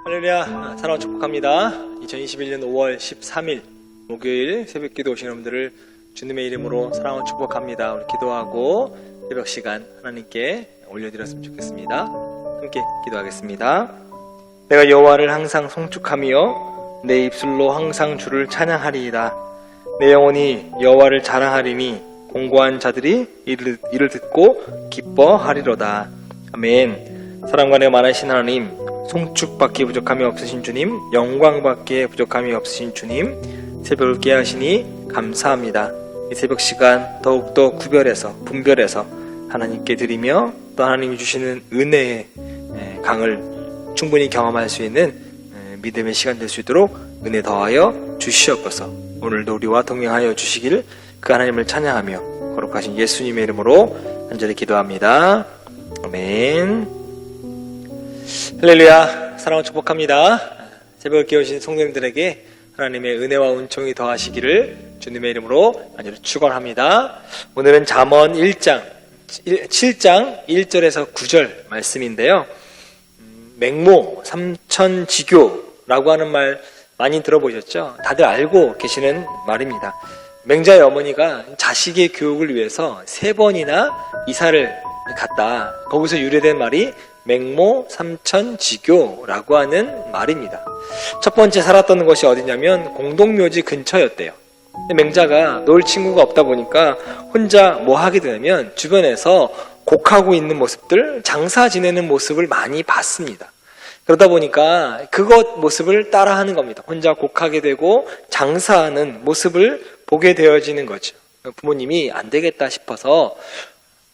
할렐루야, 사랑을 축복합니다. 2021년 5월 13일 목요일 새벽기도 오신 여러분들을 주님의 이름으로 사랑을 축복합니다. 우리 기도하고 새벽 시간 하나님께 올려드렸으면 좋겠습니다. 함께 기도하겠습니다. 내가 여호와를 항상 송축하며 내 입술로 항상 주를 찬양하리이다. 내 영혼이 여호와를 자랑하리니 공고한 자들이 이를 듣고 기뻐하리로다. 아멘. 사랑과 은혜가 많으신 하나님, 송축받기 부족함이 없으신 주님, 영광받기에 부족함이 없으신 주님, 새벽을 깨하시니 감사합니다. 이 새벽 시간 더욱더 구별해서 분별해서 하나님께 드리며 또 하나님이 주시는 은혜의 강을 충분히 경험할 수 있는 믿음의 시간 될 수 있도록 은혜 더하여 주시옵소서. 오늘도 우리와 동행하여 주시길 그 하나님을 찬양하며 거룩하신 예수님의 이름으로 간절히 기도합니다. 아멘. 할렐루야, 사랑을 축복합니다. 새벽을 깨우신 성도님들에게 하나님의 은혜와 은총이 더하시기를 주님의 이름으로 간절히 축원합니다. 오늘은 잠언 7장 1절에서 9절 말씀인데요. 맹모 삼천지교라고 하는 말 많이 들어보셨죠? 다들 알고 계시는 말입니다. 맹자의 어머니가 자식의 교육을 위해서 3번이나 이사를 갔다. 거기서 유래된 말이 맹모 삼천지교라고 하는 말입니다. 첫 번째 살았던 곳이 어디냐면 공동묘지 근처였대요. 맹자가 놀 친구가 없다 보니까 혼자 뭐 하게 되냐면 주변에서 곡하고 있는 모습들, 장사 지내는 모습을 많이 봤습니다. 그러다 보니까 그것 모습을 따라하는 겁니다. 혼자 곡하게 되고 장사하는 모습을 보게 되어지는 거죠. 부모님이 안 되겠다 싶어서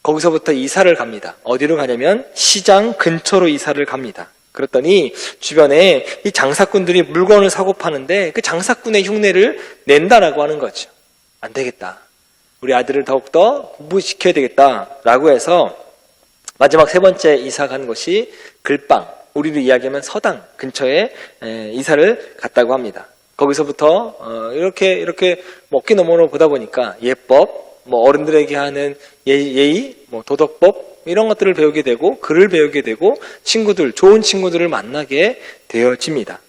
거기서부터 이사를 갑니다. 어디로 가냐면 시장 근처로 이사를 갑니다. 그랬더니 주변에 이 장사꾼들이 물건을 사고 파는데 그 장사꾼의 흉내를 낸다라고 하는 거죠. 안 되겠다. 우리 아들을 더욱더 공부시켜야 되겠다라고 해서 마지막 3번째 이사 간 곳이 글방, 우리로 이야기하면 서당 근처에 이사를 갔다고 합니다. 거기서부터 이렇게 먹기 너머로 보다 보니까 예법, 어른들에게 하는 예의, 도덕법 이런 것들을 배우게 되고 글을 배우게 되고 좋은 친구들을 만나게 되어집니다.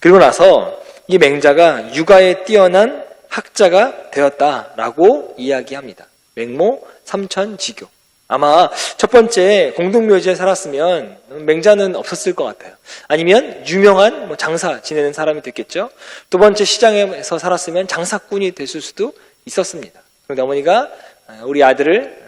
그리고 나서 이 맹자가 육아에 뛰어난 학자가 되었다라고 이야기합니다. 맹모 삼천지교. 아마 첫 번째 공동묘지에 살았으면 맹자는 없었을 것 같아요. 아니면 유명한 장사 지내는 사람이 됐겠죠. 두 번째 시장에서 살았으면 장사꾼이 됐을 수도 있었습니다. 그런데 어머니가 우리 아들을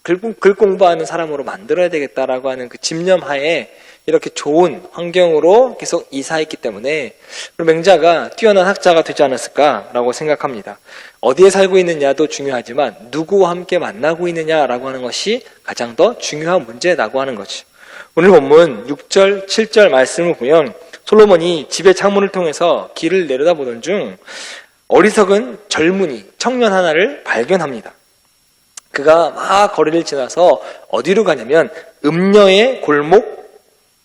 글 공부하는 사람으로 만들어야 되겠다라고 하는 그 집념하에 이렇게 좋은 환경으로 계속 이사했기 때문에 맹자가 뛰어난 학자가 되지 않았을까라고 생각합니다. 어디에 살고 있느냐도 중요하지만 누구와 함께 만나고 있느냐라고 하는 것이 가장 더 중요한 문제라고 하는 거죠. 오늘 본문 6절, 7절 말씀을 보면 솔로몬이 집의 창문을 통해서 길을 내려다보던 중 어리석은 젊은이, 청년 하나를 발견합니다. 그가 막 거리를 지나서 어디로 가냐면 음녀의 골목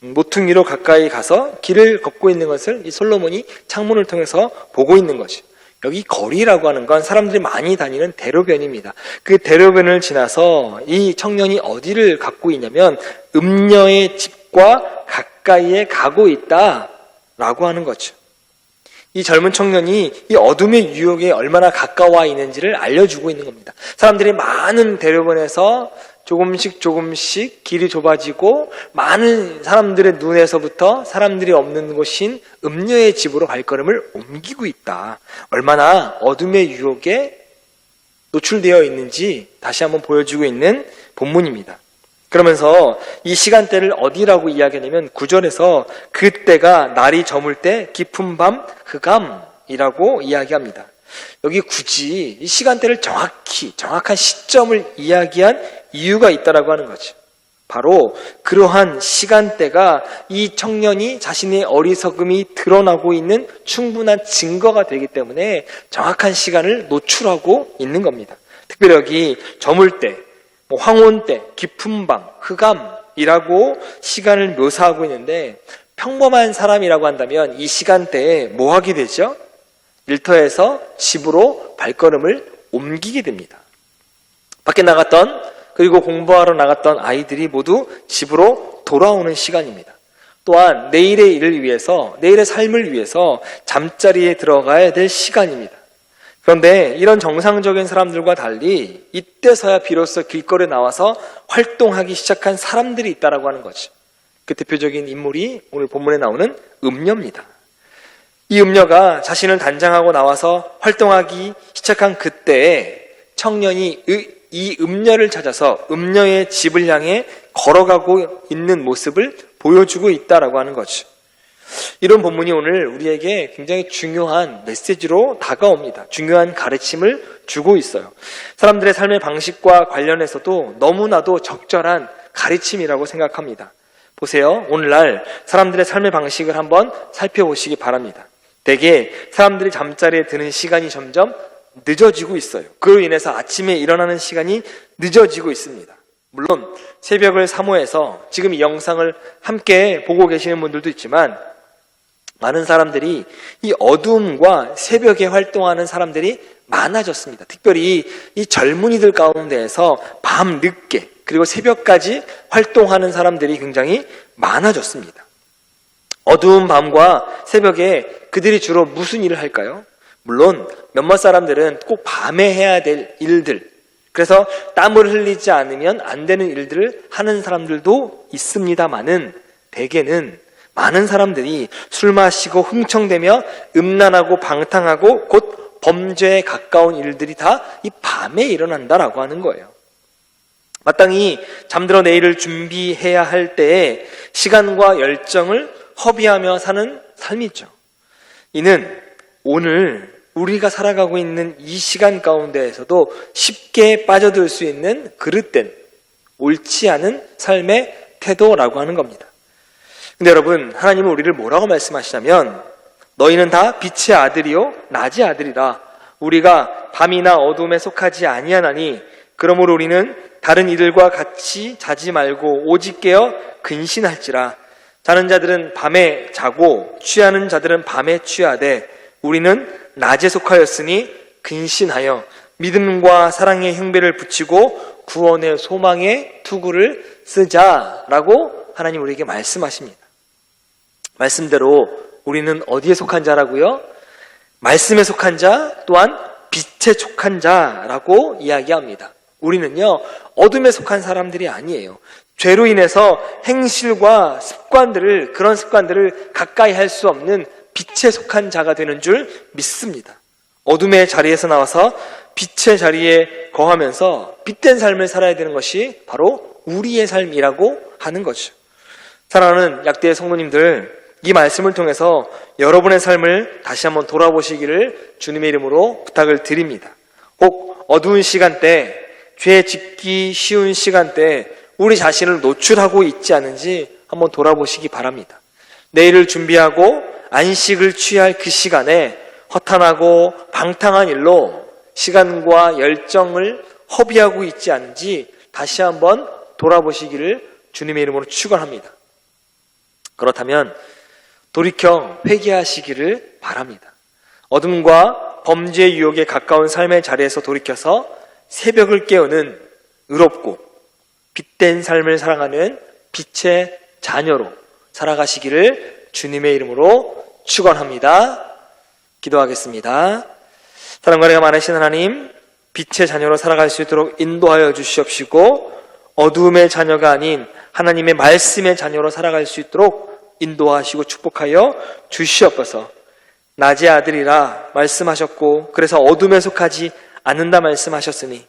모퉁이로 가까이 가서 길을 걷고 있는 것을 이 솔로몬이 창문을 통해서 보고 있는 거죠. 여기 거리라고 하는 건 사람들이 많이 다니는 대로변입니다. 그 대로변을 지나서 이 청년이 어디를 갖고 있냐면 음녀의 집과 가까이에 가고 있다라고 하는 거죠. 이 젊은 청년이 이 어둠의 유혹에 얼마나 가까워 있는지를 알려주고 있는 겁니다. 사람들이 많은 대로변에서 조금씩 길이 좁아지고 많은 사람들의 눈에서부터 사람들이 없는 곳인 음녀의 집으로 발걸음을 옮기고 있다. 얼마나 어둠의 유혹에 노출되어 있는지 다시 한번 보여주고 있는 본문입니다. 그러면서 이 시간대를 어디라고 이야기하냐면 9절에서 그때가 날이 저물 때 깊은 밤 흑암이라고 이야기합니다. 여기 굳이 이 시간대를 정확한 시점을 이야기한 이유가 있다라고 하는 거죠. 바로 그러한 시간대가 이 청년이 자신의 어리석음이 드러나고 있는 충분한 증거가 되기 때문에 정확한 시간을 노출하고 있는 겁니다. 특별히 여기 저물 때, 황혼 때, 깊은 밤, 흑암이라고 시간을 묘사하고 있는데 평범한 사람이라고 한다면 이 시간대에 뭐 하게 되죠? 일터에서 집으로 발걸음을 옮기게 됩니다. 밖에 나갔던 그리고 공부하러 나갔던 아이들이 모두 집으로 돌아오는 시간입니다. 또한 내일의 일을 위해서, 내일의 삶을 위해서 잠자리에 들어가야 될 시간입니다. 그런데 이런 정상적인 사람들과 달리 이때서야 비로소 길거리에 나와서 활동하기 시작한 사람들이 있다라고 하는 거죠. 그 대표적인 인물이 오늘 본문에 나오는 음녀입니다. 이 음녀가 자신을 단장하고 나와서 활동하기 시작한 그때에 청년이 이 음녀를 찾아서 음녀의 집을 향해 걸어가고 있는 모습을 보여주고 있다라고 하는 거죠. 이런 본문이 오늘 우리에게 굉장히 중요한 메시지로 다가옵니다. 중요한 가르침을 주고 있어요. 사람들의 삶의 방식과 관련해서도 너무나도 적절한 가르침이라고 생각합니다. 보세요. 오늘날 사람들의 삶의 방식을 한번 살펴보시기 바랍니다. 대개 사람들이 잠자리에 드는 시간이 점점 늦어지고 있어요. 그로 인해서 아침에 일어나는 시간이 늦어지고 있습니다. 물론 새벽을 사모해서 지금 이 영상을 함께 보고 계시는 분들도 있지만 많은 사람들이 이 어두움과 새벽에 활동하는 사람들이 많아졌습니다. 특별히 이 젊은이들 가운데에서 밤 늦게 그리고 새벽까지 활동하는 사람들이 굉장히 많아졌습니다. 어두운 밤과 새벽에 그들이 주로 무슨 일을 할까요? 물론 몇몇 사람들은 꼭 밤에 해야 될 일들, 그래서 땀을 흘리지 않으면 안 되는 일들을 하는 사람들도 있습니다만은 대개는 많은 사람들이 술 마시고 흥청대며 음란하고 방탕하고 곧 범죄에 가까운 일들이 다 이 밤에 일어난다라고 하는 거예요. 마땅히 잠들어 내일을 준비해야 할 때에 시간과 열정을 허비하며 사는 삶이죠. 이는 오늘 우리가 살아가고 있는 이 시간 가운데에서도 쉽게 빠져들 수 있는 그릇된 옳지 않은 삶의 태도라고 하는 겁니다. 근데 여러분, 하나님은 우리를 뭐라고 말씀하시냐면 너희는 다 빛의 아들이요 낮의 아들이라. 우리가 밤이나 어둠에 속하지 아니하나니 그러므로 우리는 다른 이들과 같이 자지 말고 오직 깨어 근신할지라. 자는 자들은 밤에 자고 취하는 자들은 밤에 취하되 우리는 낮에 속하였으니 근신하여 믿음과 사랑의 형배를 붙이고 구원의 소망의 투구를 쓰자라고 하나님 우리에게 말씀하십니다. 말씀대로 우리는 어디에 속한 자라고요? 말씀에 속한 자 또한 빛에 속한 자라고 이야기합니다. 우리는요 어둠에 속한 사람들이 아니에요. 죄로 인해서 행실과 그런 습관들을 가까이 할 수 없는 빛에 속한 자가 되는 줄 믿습니다. 어둠의 자리에서 나와서 빛의 자리에 거하면서 빛된 삶을 살아야 되는 것이 바로 우리의 삶이라고 하는 거죠. 사랑하는 약대의 성도님들, 이 말씀을 통해서 여러분의 삶을 다시 한번 돌아보시기를 주님의 이름으로 부탁을 드립니다. 혹 어두운 시간대, 죄 짓기 쉬운 시간대 우리 자신을 노출하고 있지 않은지 한번 돌아보시기 바랍니다. 내일을 준비하고 안식을 취할 그 시간에 허탄하고 방탕한 일로 시간과 열정을 허비하고 있지 않은지 다시 한번 돌아보시기를 주님의 이름으로 축원합니다. 그렇다면 돌이켜 회개하시기를 바랍니다. 어둠과 범죄 유혹에 가까운 삶의 자리에서 돌이켜서 새벽을 깨우는 의롭고 빛된 삶을 살아가는 빛의 자녀로 살아가시기를 주님의 이름으로 축원합니다. 기도하겠습니다. 사랑과 은혜가 많으신 하나님, 빛의 자녀로 살아갈 수 있도록 인도하여 주시옵시고 어두움의 자녀가 아닌 하나님의 말씀의 자녀로 살아갈 수 있도록 인도하시고 축복하여 주시옵소서. 낮의 아들이라 말씀하셨고 그래서 어둠에 속하지 않는다 말씀하셨으니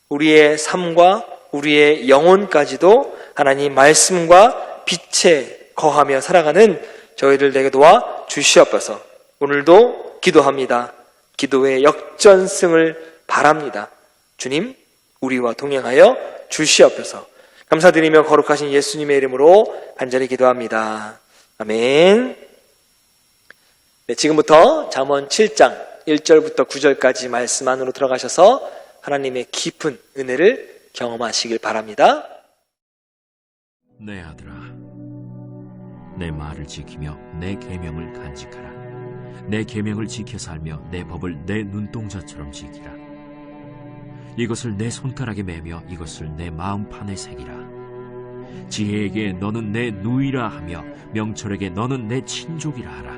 우리의 삶과 우리의 영혼까지도 하나님 말씀과 빛에 거하며 살아가는 저희들 되게 도와 주시옵소서. 오늘도 기도합니다. 기도의 역전승을 바랍니다. 주님, 우리와 동행하여 주시옵소서. 감사드리며 거룩하신 예수님의 이름으로 간절히 기도합니다. 아멘. 네, 지금부터 잠언 7장 1절부터 9절까지 말씀 안으로 들어가셔서 하나님의 깊은 은혜를 경험하시길 바랍니다. 내 아들아, 내 말을 지키며 내 계명을 간직하라. 내 계명을 지켜 살며 내 법을 내 눈동자처럼 지키라. 이것을 내 손가락에 매며 이것을 내 마음판에 새기라. 지혜에게 너는 내 누이라 하며 명철에게 너는 내 친족이라 하라.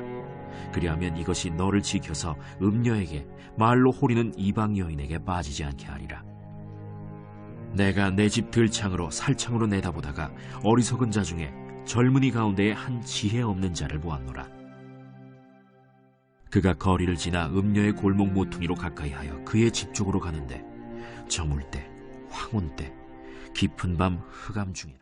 그리하면 이것이 너를 지켜서 음녀에게 말로 호리는 이방 여인에게 빠지지 않게 하리라. 내가 내 집 들창으로 살창으로 내다보다가 어리석은 자 중에 젊은이 가운데에 한 지혜 없는 자를 보았노라. 그가 거리를 지나 음녀의 골목 모퉁이로 가까이하여 그의 집 쪽으로 가는데 저물 때 황혼 때 깊은 밤 흑암 중이라.